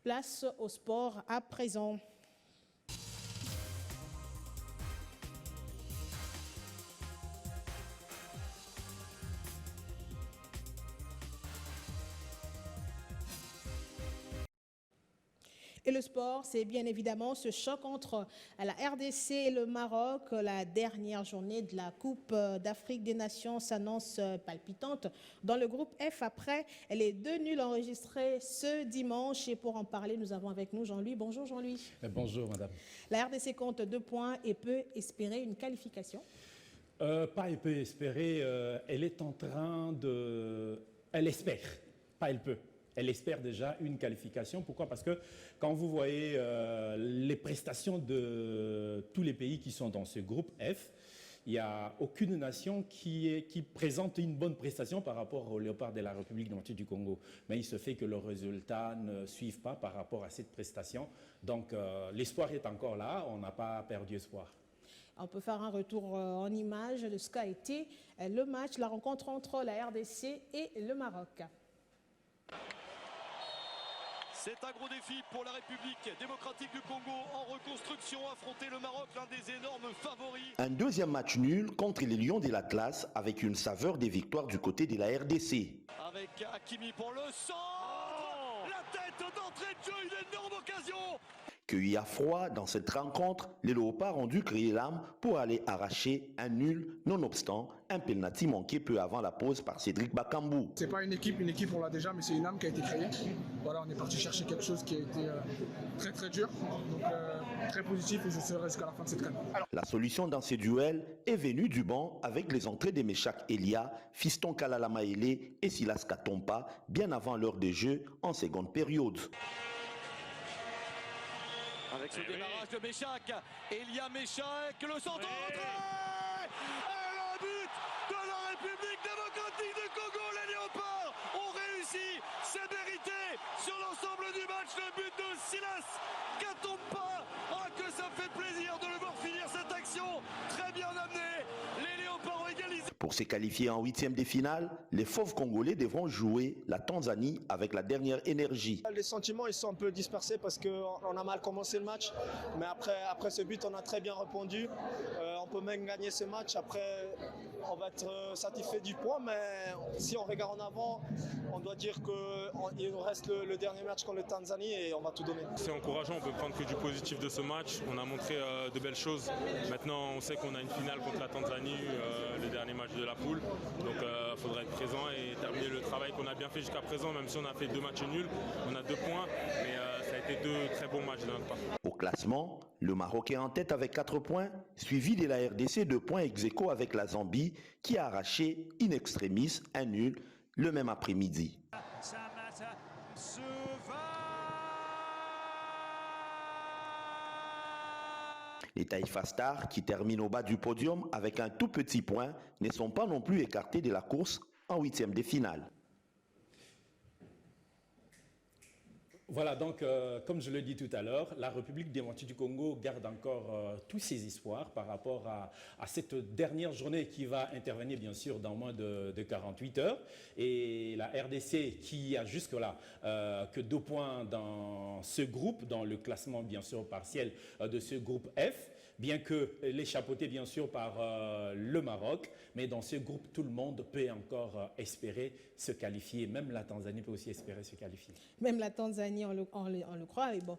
Place au sport à présent. Et le sport, c'est bien évidemment ce choc entre la RDC et le Maroc. La dernière journée de la Coupe d'Afrique des Nations s'annonce palpitante. Dans le groupe F, après les 2 nuls enregistrés ce dimanche. Et pour en parler, nous avons avec nous Jean-Louis. Bonjour Jean-Louis. Bonjour madame. La RDC compte 2 points et peut espérer une qualification. Pas elle peut espérer, elle est en train de... Elle espère, pas elle peut. Elle espère déjà une qualification. Pourquoi? Parce que quand vous voyez les prestations de tous les pays qui sont dans ce groupe F, il n'y a aucune nation qui présente une bonne prestation par rapport aux Léopards de la République démocratique du Congo. Mais il se fait que leurs résultats ne suivent pas par rapport à cette prestation. Donc l'espoir est encore là, on n'a pas perdu espoir. On peut faire un retour en image de ce qu'a été le match, la rencontre entre la RDC et le Maroc. C'est un gros défi pour la République démocratique du Congo en reconstruction, affronter le Maroc, l'un des énormes favoris. Un deuxième match nul contre les Lions de l'Atlas avec une saveur des victoires du côté de la RDC. Avec Hakimi pour le centre, la tête d'entrée de jeu, une énorme occasion. Cueillis à froid dans cette rencontre, les Léopards ont dû crier l'âme pour aller arracher un nul, nonobstant un penalty manqué peu avant la pause par Cédric Bakambu. C'est pas une équipe on l'a déjà, mais c'est une âme qui a été créée. Voilà, on est parti chercher quelque chose qui a été très très dur, donc très positif et je serai jusqu'à la fin de cette canne. La solution dans ces duels est venue du banc avec les entrées de Meshak Elia, Fiston Kalala Maele et Silas Katompa bien avant l'heure de jeu en seconde période. Avec ce démarrage de Meshak, Elia Meshak, le centre entré. Et le but de la République démocratique du Congo, les Léopards ont réussi, c'est mérité sur l'ensemble du match, le but de Silas Katompa. Ah, que ça fait plaisir de le voir finir cette action, très bien amené, les Léopards ont égalisé. Pour se qualifier en 8e de finale, les fauves congolais devront jouer la Tanzanie avec la dernière énergie. Les sentiments ils sont un peu dispersés parce qu'on a mal commencé le match, mais après ce but on a très bien répondu. On peut même gagner ce match, après on va être satisfait du point, mais si on regarde en avant, on doit dire qu'il nous reste le dernier match contre le Tanzanie et on va tout donner. C'est encourageant, on peut prendre que du positif de ce match, on a montré de belles choses. Maintenant on sait qu'on a une finale contre la Tanzanie, le dernier match de la poule, donc il faudra être présent et terminer le travail qu'on a bien fait jusqu'à présent, même si on a fait 2 matchs nuls, on a 2 points, mais ça a été 2 très bons matchs de notre part. Au classement, le Maroc est en tête avec 4 points, suivi de la RDC 2 points ex-aequo avec la Zambie qui a arraché in extremis un nul le même après-midi. Les Taïfa Stars, qui terminent au bas du podium avec un tout petit point, ne sont pas non plus écartés de la course en 8e de finale. Voilà, donc, comme je le dis tout à l'heure, la République démocratique du Congo garde encore tous ses espoirs par rapport à cette dernière journée qui va intervenir, bien sûr, dans moins de 48 heures. Et la RDC, qui a jusque-là que 2 points dans ce groupe, dans le classement, bien sûr, partiel de ce groupe F, bien que les chapeauté, bien sûr, par le Maroc. Mais dans ce groupe, tout le monde peut encore espérer se qualifier. Même la Tanzanie peut aussi espérer se qualifier. Même la Tanzanie, on le croit. Mais bon.